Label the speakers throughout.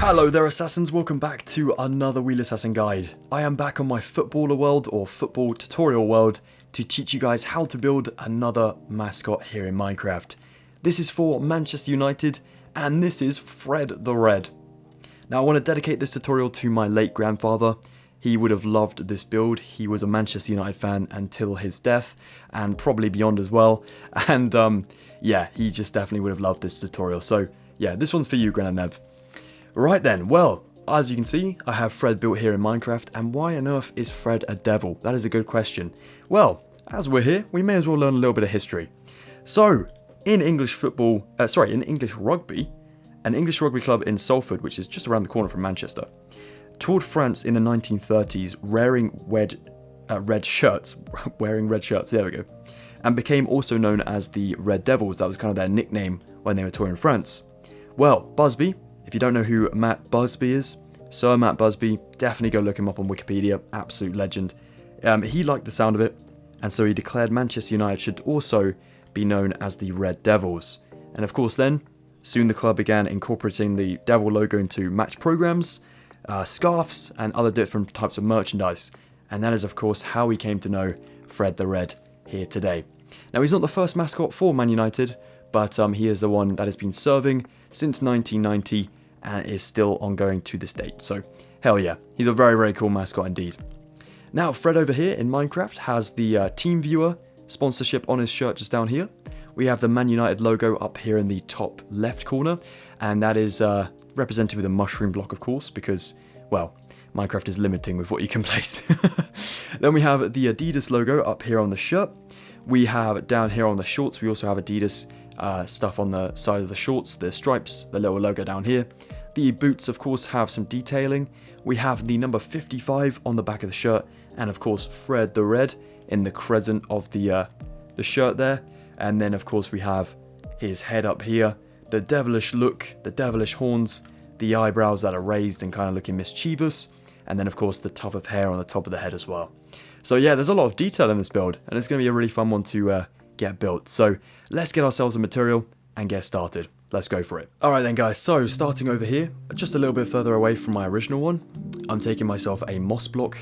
Speaker 1: Hello there assassins, welcome back to another Wheelassassin guide. I am back on my footballer world or football tutorial world to teach you guys how to build another mascot here in Minecraft. This is for Manchester United and this is Fred the Red. Now I want to dedicate this tutorial to my late grandfather. He would have loved this build. He was a Manchester United fan until his death and probably beyond as well. And yeah, he just definitely would have loved this tutorial. So yeah, this one's for you, Granad. Right then, well, as you can see, I have Fred built here in Minecraft, and why on earth is Fred a devil? That is a good question. Well, as we're here, we may as well learn a little bit of history. So, in English rugby, an English rugby club in Salford, which is just around the corner from Manchester, toured France in the 1930s wearing red shirts, there we go, and became also known as the Red Devils. That was kind of their nickname when they were touring France. Well, Busby, if you don't know who Matt Busby is, Sir Matt Busby, definitely go look him up on Wikipedia, absolute legend. He liked the sound of it, and so he declared Manchester United should also be known as the Red Devils. And of course then, soon the club began incorporating the Devil logo into match programs, scarves, and other different types of merchandise. And that is of course how we came to know Fred the Red here today. Now he's not the first mascot for Man United, but he is the one that has been serving since 1990 and is still ongoing to this date. So hell yeah, he's a very, very cool mascot indeed. Now Fred over here in Minecraft has the Team Viewer sponsorship on his shirt just down here. We have the Man United logo up here in the top left corner, and that is represented with a mushroom block, of course, because, well, Minecraft is limiting with what you can place. Then we have the Adidas logo up here on the shirt. We have down here on the shorts, we also have Adidas stuff on the side of the shorts, the stripes, the little logo down here. The boots, of course, have some detailing. We have the number 55 on the back of the shirt, and of course Fred the Red in the crescent of the shirt there. And then of course we have his head up here, the devilish look, the devilish horns, the eyebrows that are raised and kind of looking mischievous, and then of course the tuft of hair on the top of the head as well. So yeah, there's a lot of detail in this build, and it's going to be a really fun one to get built. So let's get ourselves a material and get started. Let's go for it. Alright then guys, so starting over here, just a little bit further away from my original one, I'm taking myself a moss block,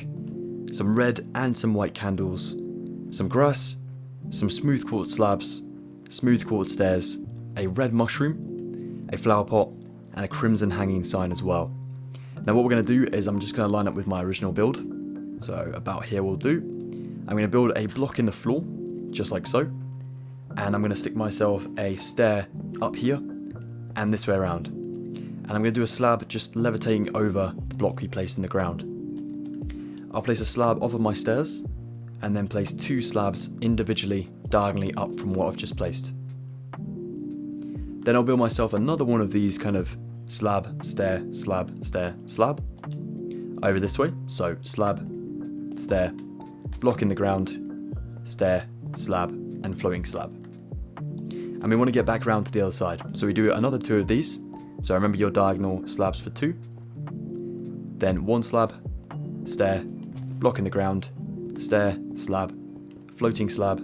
Speaker 1: some red and some white candles, some grass, some smooth quartz slabs, smooth quartz stairs, a red mushroom, a flower pot, and a crimson hanging sign as well. Now what we're going to do is I'm just going to line up with my original build. So about here will do. I'm going to build a block in the floor, just like so. And I'm going to stick myself a stair up here and this way around. And I'm going to do a slab just levitating over the block we placed in the ground. I'll place a slab off of my stairs and then place two slabs individually diagonally up from what I've just placed. Then I'll build myself another one of these kind of slab, stair, slab, stair, slab over this way. So slab, stair, block in the ground, stair, slab, and floating slab. And we want to get back around to the other side. So we do another two of these. So remember your diagonal slabs for two. Then one slab, stair, block in the ground, stair, slab, floating slab,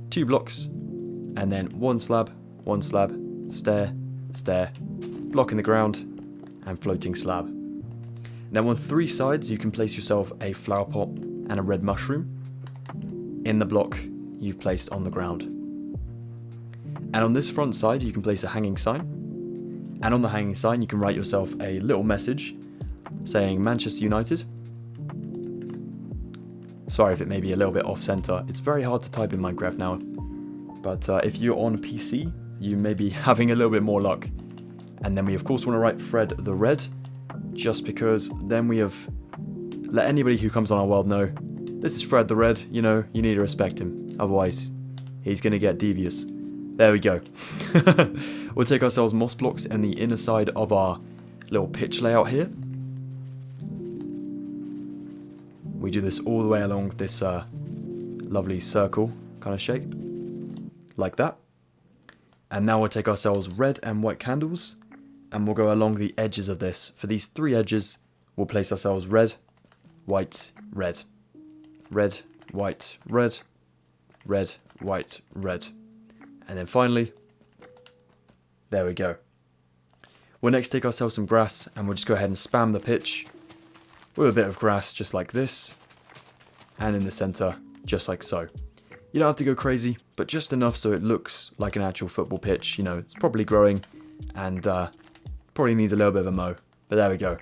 Speaker 1: two blocks, and then one slab, stair, stair, block in the ground, and floating slab. Now on three sides you can place yourself a flower pot and a red mushroom in the block you've placed on the ground. And on this front side you can place a hanging sign, and on the hanging sign you can write yourself a little message saying Manchester United. Sorry if it may be a little bit off center, it's very hard to type in Minecraft now, but if you're on PC you may be having a little bit more luck. And then we of course want to write Fred the Red, just because then we have let anybody who comes on our world know this is Fred the Red, you know, you need to respect him, otherwise he's going to get devious. There we go. We'll take ourselves moss blocks in the inner side of our little pitch layout here. We do this all the way along this lovely circle kind of shape, like that. And now we'll take ourselves red and white candles, and we'll go along the edges of this. For these three edges, we'll place ourselves red, white, red. Red, white, red. Red, white, red. And then finally, there we go. We'll next take ourselves some grass, and we'll just go ahead and spam the pitch with a bit of grass just like this, and in the center just like so. You don't have to go crazy, but just enough so it looks like an actual football pitch. You know, it's probably growing and probably needs a little bit of a mow, but there we go.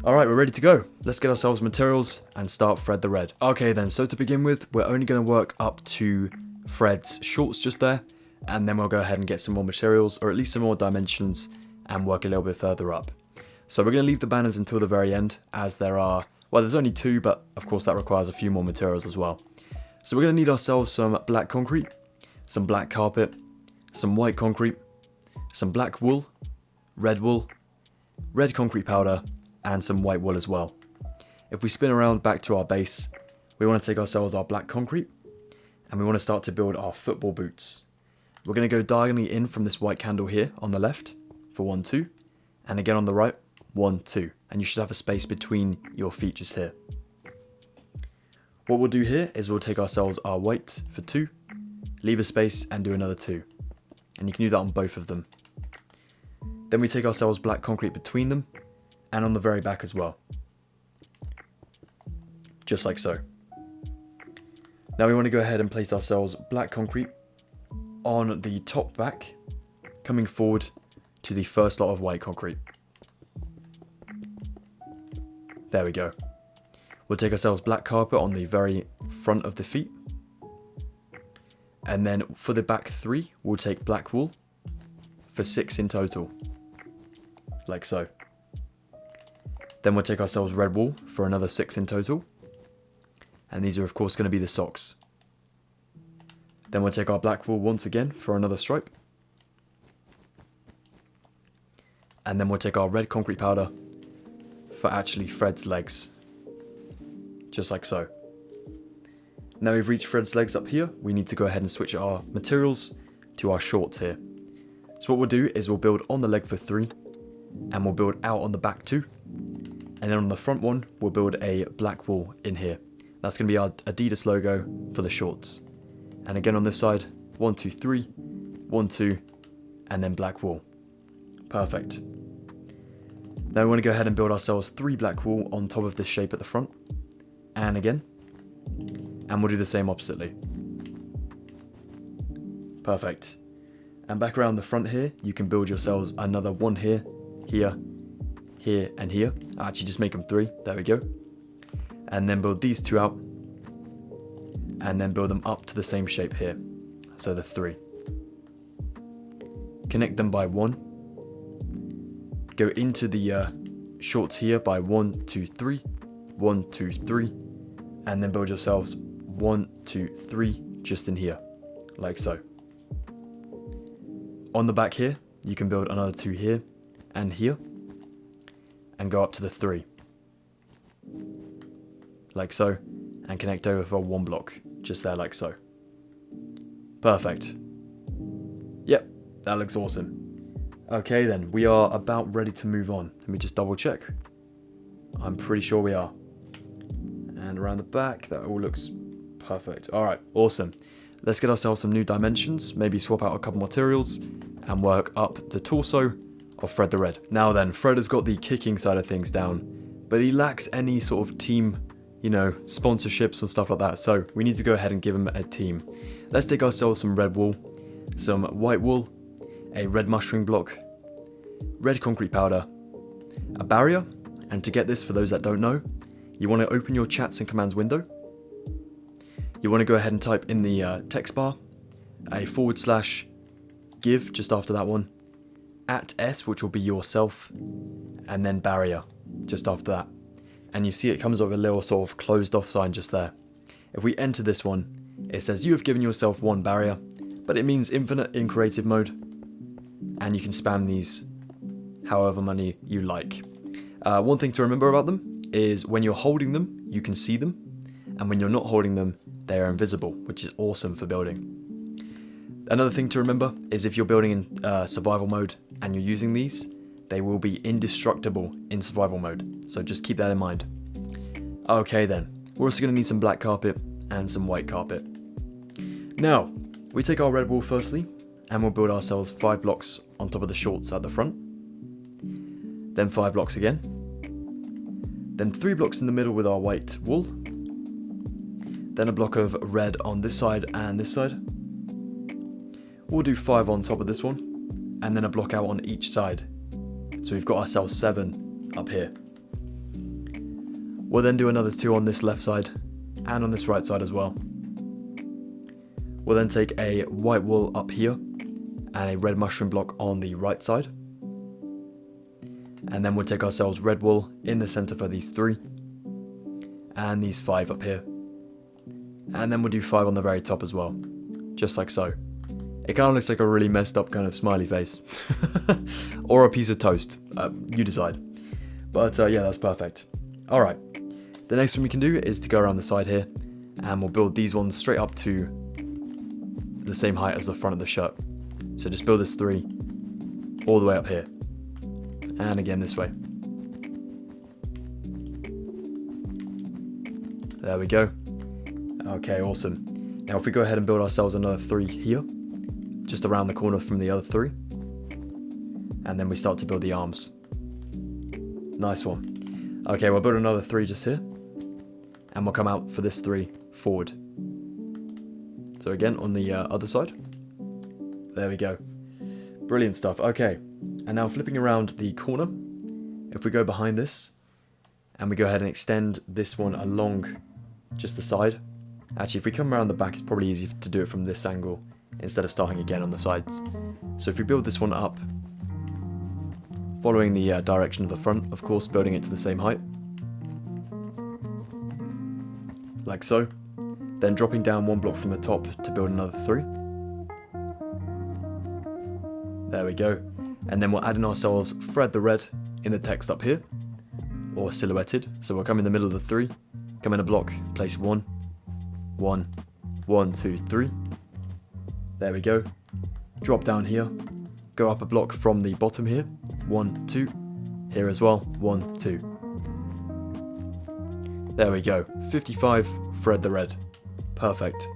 Speaker 1: Alright, we're ready to go. Let's get ourselves materials and start Fred the Red. Okay then, so to begin with, we're only going to work up to Fred's shorts just there, and then we'll go ahead and get some more materials, or at least some more dimensions, and work a little bit further up. So we're going to leave the banners until the very end, as there are, well, there's only 2, but of course that requires a few more materials as well. So we're going to need ourselves some black concrete, some black carpet, some white concrete, some black wool, red concrete powder, and some white wool as well. If we spin around back to our base, we want to take ourselves our black concrete, and we want to start to build our football boots. We're going to go diagonally in from this white candle here on the left for 1, 2, and again on the right, 1, 2, and you should have a space between your feet just here. What we'll do here is we'll take ourselves our white for 2, leave a space and do another 2, and you can do that on both of them. Then we take ourselves black concrete between them, and on the very back as well. Just like so. Now we want to go ahead and place ourselves black concrete on the top back, coming forward to the first lot of white concrete. There we go. We'll take ourselves black carpet on the very front of the feet. And then for the back 3, we'll take black wool for 6 in total. Like so. Then we'll take ourselves red wool for another 6 in total. And these are of course going to be the socks. Then we'll take our black wool once again for another stripe. And then we'll take our red concrete powder for actually Fred's legs. Just like so. Now we've reached Fred's legs up here, we need to go ahead and switch our materials to our shorts here. So what we'll do is we'll build on the leg for 3, and we'll build out on the back 2. And then on the front one, we'll build a black wool in here. That's going to be our Adidas logo for the shorts. And again on this side, 1, 2, 3, 1, 2, and then black wool. Perfect. Now we want to go ahead and build ourselves 3 black wool on top of this shape at the front. And again. And we'll do the same oppositely. Perfect. And back around the front here, you can build yourselves another 1 here, here, here, and here. Actually, just make them 3. There we go. And then build these 2 out. And then build them up to the same shape here. So the 3. Connect them by 1. Go into the shorts here by 1, 2, 3. 1, 2, 3. And then build yourselves 1, 2, 3 just in here. Like so. On the back here, you can build another 2 here and here. And go up to the 3. Like so. And connect over for 1 block. Just there like so. Perfect. Yep, that looks awesome. Okay then, we are about ready to move on. Let me just double check. I'm pretty sure we are. And around the back, that all looks perfect. Alright, awesome. Let's get ourselves some new dimensions, maybe swap out a couple materials, and work up the torso of Fred the Red. Now then, Fred has got the kicking side of things down, but he lacks any sort of team, you know, sponsorships or stuff like that, so we need to go ahead and give him a team. Let's take ourselves some red wool, some white wool, a red mushroom block, red concrete powder, a barrier, and to get this, for those that don't know, you want to open your chats and commands window. You want to go ahead and type in the text bar a /give just after that one, @s, which will be yourself, and then barrier just after that. And you see it comes up with a little sort of closed off sign just there. If we enter this one, it says you have given yourself 1 barrier, but it means infinite in creative mode, and you can spam these however many you like. One thing to remember about them is when you're holding them, you can see them, and when you're not holding them, they are invisible, which is awesome for building. Another thing to remember is if you're building in survival mode and you're using these, they will be indestructible in survival mode, so just keep that in mind. Okay then, we're also going to need some black carpet and some white carpet. Now, we take our red wool firstly, and we'll build ourselves 5 blocks on top of the shorts at the front. then 5 blocks again, then 3 blocks in the middle with our white wool, then a block of red on this side and this side. We'll do 5 on top of this one, and then a block out on each side. So we've got ourselves 7 up here. We'll then do another 2 on this left side and on this right side as well. We'll then take a white wool up here and a red mushroom block on the right side. And then we'll take ourselves red wool in the center for these 3 and these 5 up here. And then we'll do 5 on the very top as well, just like so. It kind of looks like a really messed up kind of smiley face. Or a piece of toast, you decide. But yeah, that's perfect. Alright, the next one we can do is to go around the side here, and we'll build these ones straight up to the same height as the front of the shirt. So just build this 3 all the way up here, and again this way. There we go. Okay, awesome. Now if we go ahead and build ourselves another 3 here, just around the corner from the other 3, and then we start to build the arms. Nice one. Okay, we'll build another 3 just here, and we'll come out for this 3 forward. So again on the other side. There we go. Brilliant stuff. Okay, and now flipping around the corner, if we go behind this and we go ahead and extend this one along just the side. Actually, if we come around the back, it's probably easier to do it from this angle instead of starting again on the sides. So if we build this one up, following the direction of the front, of course, building it to the same height, like so, then dropping down 1 block from the top to build another 3. There we go. And then we'll add in ourselves thread the red in the text up here, or silhouetted. So we'll come in the middle of the 3, come in a block, place 1, 1, 1, 2, 3. There we go. Drop down here, go up a block from the bottom here, 1, 2, here as well, 1, 2. There we go, 55, thread the red. Perfect.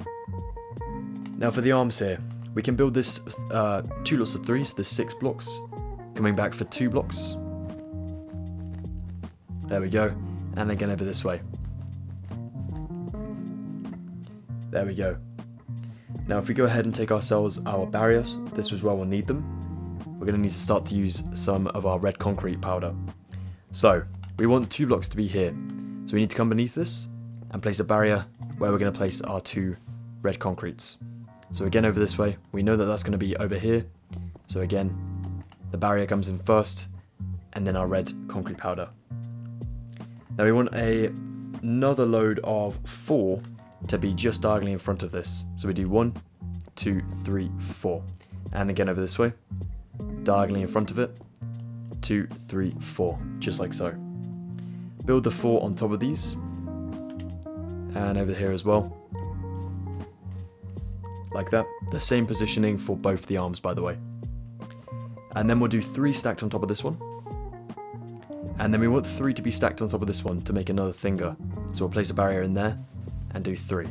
Speaker 1: Now for the arms here, we can build this 2 lots of 3, so there's 6 blocks, coming back for 2 blocks. There we go, and again over this way. There we go. Now if we go ahead and take ourselves our barriers, this is where we'll need them. We're going to need to start to use some of our red concrete powder. So we want 2 blocks to be here. So we need to come beneath this and place a barrier where we're going to place our 2 red concretes. So again over this way, we know that that's going to be over here. So again, the barrier comes in first and then our red concrete powder. Now we want another load of 4 to be just diagonally in front of this. So we do 1, 2, 3, 4. And again over this way, diagonally in front of it, 2, 3, 4, just like so. Build the 4 on top of these, and over here as well, like that. The same positioning for both the arms, by the way. And then we'll do 3 stacked on top of this one, and then we want 3 to be stacked on top of this one to make another finger. So we'll place a barrier in there and do 3,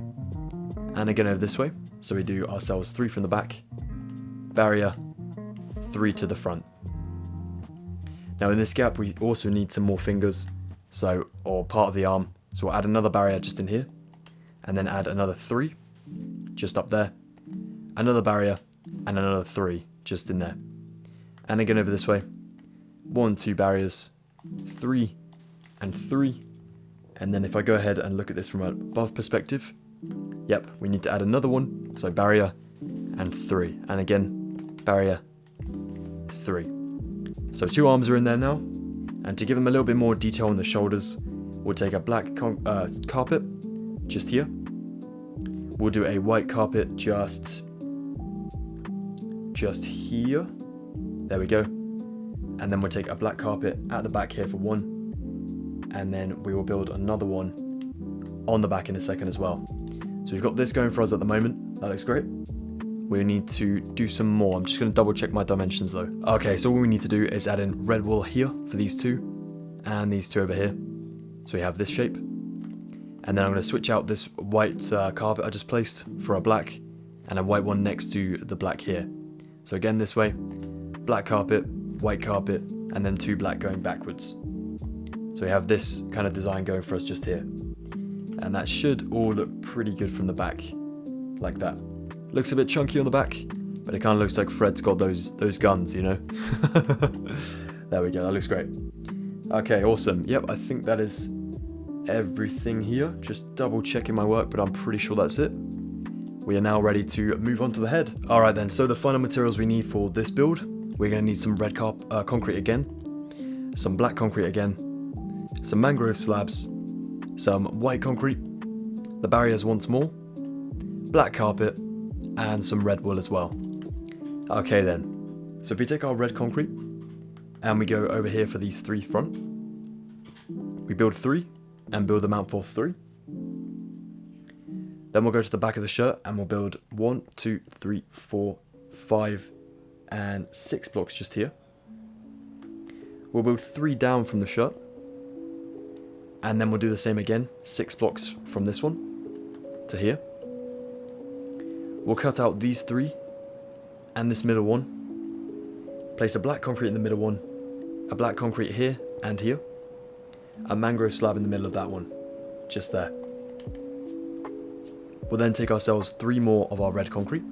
Speaker 1: and again over this way. So we do ourselves 3 from the back, barrier, 3 to the front. Now in this gap we also need some more fingers, so, or part of the arm. So we'll add another barrier just in here, and then add another 3 just up there, another barrier, and another 3 just in there. And again over this way, 1, 2 barriers, 3 and 3. And then if I go ahead and look at this from an above perspective, yep, we need to add another one, so barrier and 3, and again barrier, 3. So 2 arms are in there now, and to give them a little bit more detail on the shoulders, we'll take a black carpet just here. We'll do a white carpet just here. There we go. And then we'll take a black carpet at the back here for 1, and then we will build another one on the back in a second as well. So we've got this going for us at the moment. That looks great. We need to do some more. I'm just going to double check my dimensions though. Okay, so all we need to do is add in red wool here for these 2, and these 2 over here. So we have this shape. And then I'm going to switch out this white carpet I just placed for a black, and a white one next to the black here. So again this way, black carpet, white carpet, and then 2 black going backwards. So we have this kind of design going for us just here. And that should all look pretty good from the back, like that. Looks a bit chunky on the back, but it kind of looks like Fred's got those guns, you know? There we go, that looks great. Okay, awesome. Yep, I think that is everything here. Just double checking my work, but I'm pretty sure that's it. We are now ready to move on to the head. Alright then, so the final materials we need for this build, we're going to need some red concrete again, some black concrete again, some mangrove slabs, some white concrete, the barriers once more, black carpet, and some red wool as well. Okay then, so if we take our red concrete, and we go over here for these 3 front, we build 3, and build them out for 3. Then we'll go to the back of the shirt and we'll build 1, 2, 3, 4, 5, and 6 blocks just here. We'll build 3 down from the shirt, and then we'll do the same again, 6 blocks from this one to here. We'll cut out these 3 and this middle one, place a black concrete in the middle one, a black concrete here and here, a mangrove slab in the middle of that one, just there. We'll then take ourselves 3 more of our red concrete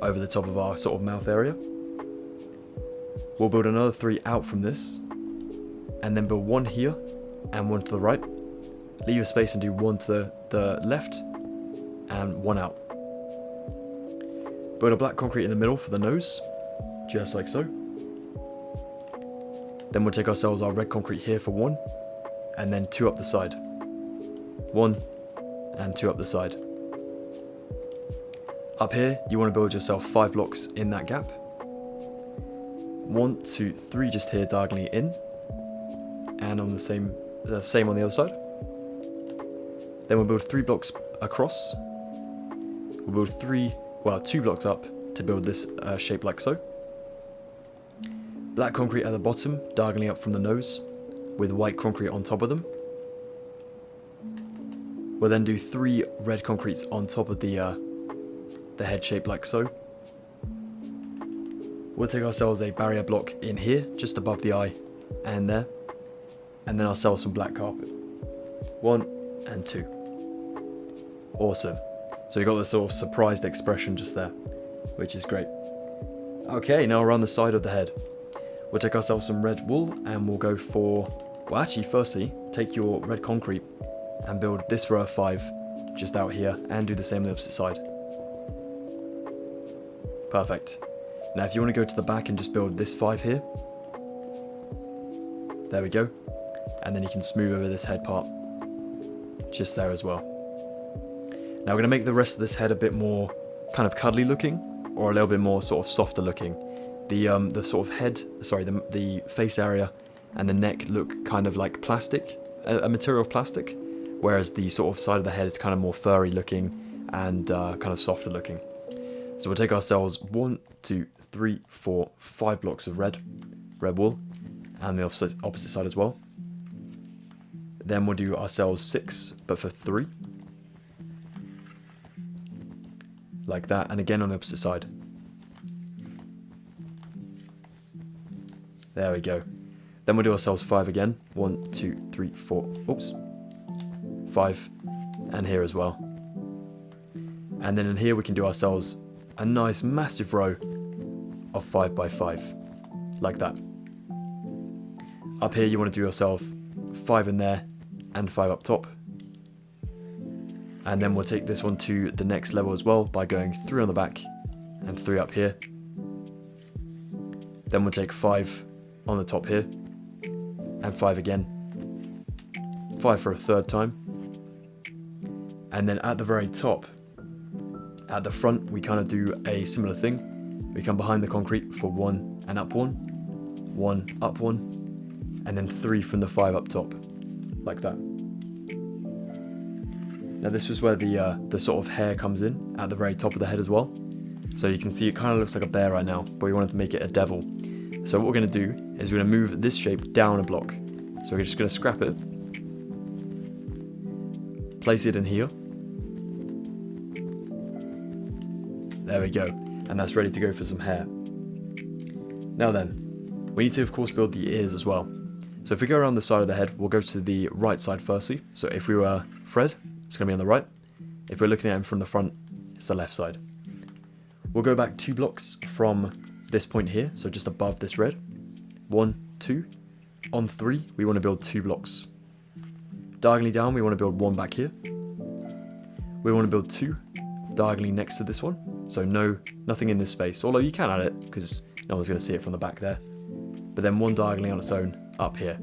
Speaker 1: over the top of our sort of mouth area. We'll build another 3 out from this, and then build 1 here and 1 to the right. Leave a space and do 1 to the left and 1 out. Build a black concrete in the middle for the nose, just like so. Then we'll take ourselves our red concrete here for 1, and then 2 up the side. 1 and 2 up the side. Up here, you want to build yourself 5 blocks in that gap. 1, 2, 3 just here diagonally in, and on the same on the other side. Then we'll build 3 blocks across. We'll build 2 blocks up to build this shape like so. Black concrete at the bottom, diagonally up from the nose, with white concrete on top of them. We'll then do 3 red concretes on top of the head shape like so. We'll take ourselves a barrier block in here, just above the eye and there, and then ourselves some black carpet. 1 and 2. Awesome. So we got this sort of surprised expression just there, which is great. Okay, now around the side of the head. We'll take ourselves some red wool and we'll go for, well actually firstly, take your red concrete and build this row of 5 just out here and do the same on the opposite side. Perfect. Now if you want to go to the back and just build this 5 here. There we go. And then you can smooth over this head part just there as well. Now we're going to make the rest of this head a bit more kind of cuddly looking, or a little bit more sort of softer looking. The sort of head, sorry, the face area and the neck look kind of like plastic, a material of plastic, whereas the sort of side of the head is kind of more furry looking and kind of softer looking. So we'll take ourselves 1, 2, 3, 4, 5 blocks of red wool, and the opposite side as well. Then we'll do ourselves 6, but for 3. Like that, and again on the opposite side. There we go. Then we'll do ourselves 5 again. 1, 2, 3, 4, oops. 5, and here as well. And then in here we can do ourselves a nice massive row of 5 by 5, like that. Up here you want to do yourself 5 in there and 5 up top. And then we'll take this one to the next level as well by going 3 on the back and 3 up here. Then we'll take 5 on the top here and 5 again. 5 for a 3rd time. And then at the very top, at the front, we kind of do a similar thing. We come behind the concrete for 1 and up 1, 1 up 1, and then 3 from the 5 up top, like that. Now this was where the sort of hair comes in at the very top of the head as well. So you can see it kind of looks like a bear right now, but we wanted to make it a devil. So what we're going to do is we're going to move this shape down a block. So we're just going to scrap it, place it in here. There we go, and that's ready to go for some hair. Now then, We need to, of course, build the ears as well. So if we go around the side of the head, we'll go to the right side firstly. So if we were Fred, it's going to be on the right. If we're looking at him from the front, it's the left side. We'll go back 2 blocks from this point here, so just above this red. 1, 2. On 3, we want to build 2 blocks. Diagonally down, we want to build 1 back here. We want to build 2 diagonally next to this one. So nothing in this space, although you can add it because no one's going to see it from the back there. But then 1 diagonally on its own up here.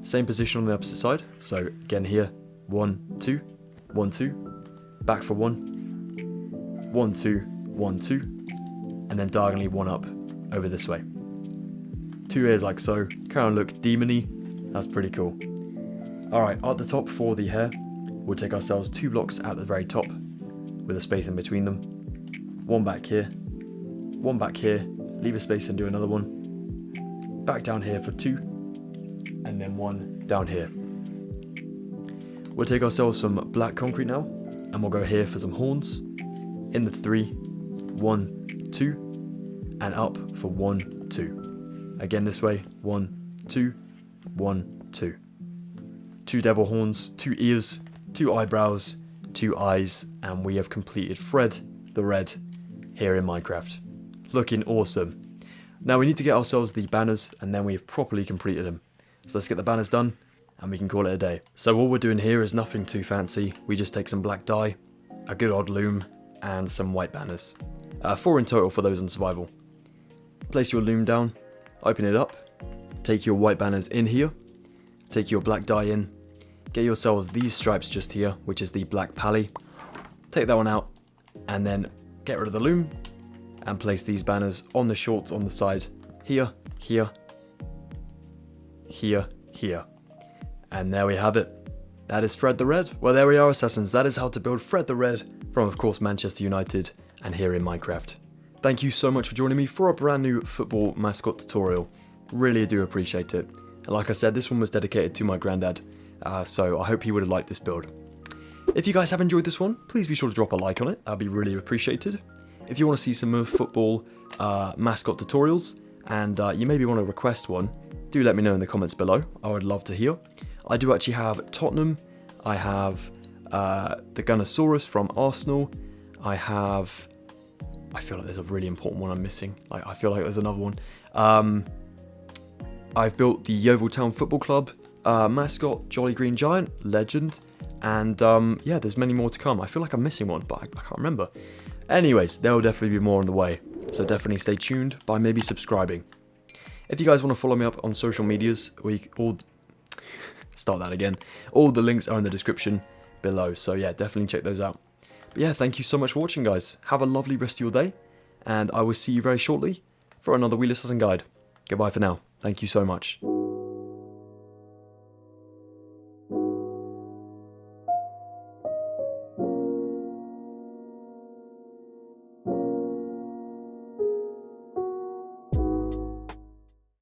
Speaker 1: Same position on the opposite side. So again here, 1, 2, 1, 2, back for 1, 1, 2, 1, 2, and then diagonally 1 up over this way. 2 ears like so, kind of look demony. That's pretty cool. Alright, at the top for the hair, we'll take ourselves 2 blocks at the very top with a space in between them. 1 back here, 1 back here, leave a space and do another one. Back down here for 2, and then 1 down here. We'll take ourselves some black concrete now, and we'll go here for some horns. In the 3, 1, 2, and up for 1, 2. Again this way, 1, 2, 1, 2. 2 devil horns, 2 ears, 2 eyebrows, 2 eyes, and we have completed Fred the Red here in Minecraft. Looking awesome. Now we need to get ourselves the banners, and then we've properly completed them. So let's get the banners done, and we can call it a day. So all we're doing here is nothing too fancy. We just take some black dye, a good old loom, and some white banners. 4 in total for those on survival. Place your loom down, open it up, take your white banners in here, take your black dye in, get yourselves these stripes just here, which is the black pally. Take that one out, and then get rid of the loom, and place these banners on the shorts on the side, here, here, here, here. And there we have it. That is Fred the Red. Well, there we are, Assassins. That is how to build Fred the Red from, of course, Manchester United and here in Minecraft. Thank you so much for joining me for a brand new football mascot tutorial. Really do appreciate it. And like I said, this one was dedicated to my granddad, so I hope he would have liked this build. If you guys have enjoyed this one, please be sure to drop a like on it. That'd be really appreciated. If you want to see some more football mascot tutorials, and you maybe want to request one, do let me know in the comments below. I would love to hear. I do actually have Tottenham. I have the Gunnosaurus from Arsenal. I feel like there's a really important one I'm missing. I feel like there's another one. I've built the Yeovil Town Football Club mascot, Jolly Green Giant, legend. And yeah, there's many more to come. I feel like I'm missing one, but I can't remember. Anyways, there will definitely be more on the way. So definitely stay tuned by maybe subscribing. If you guys want to follow me up on social medias, start that again. All the links are in the description below. So yeah, definitely check those out. But yeah, thank you so much for watching, guys. Have a lovely rest of your day. And I will see you very shortly for another Wheelassassin guide. Goodbye for now. Thank you so much.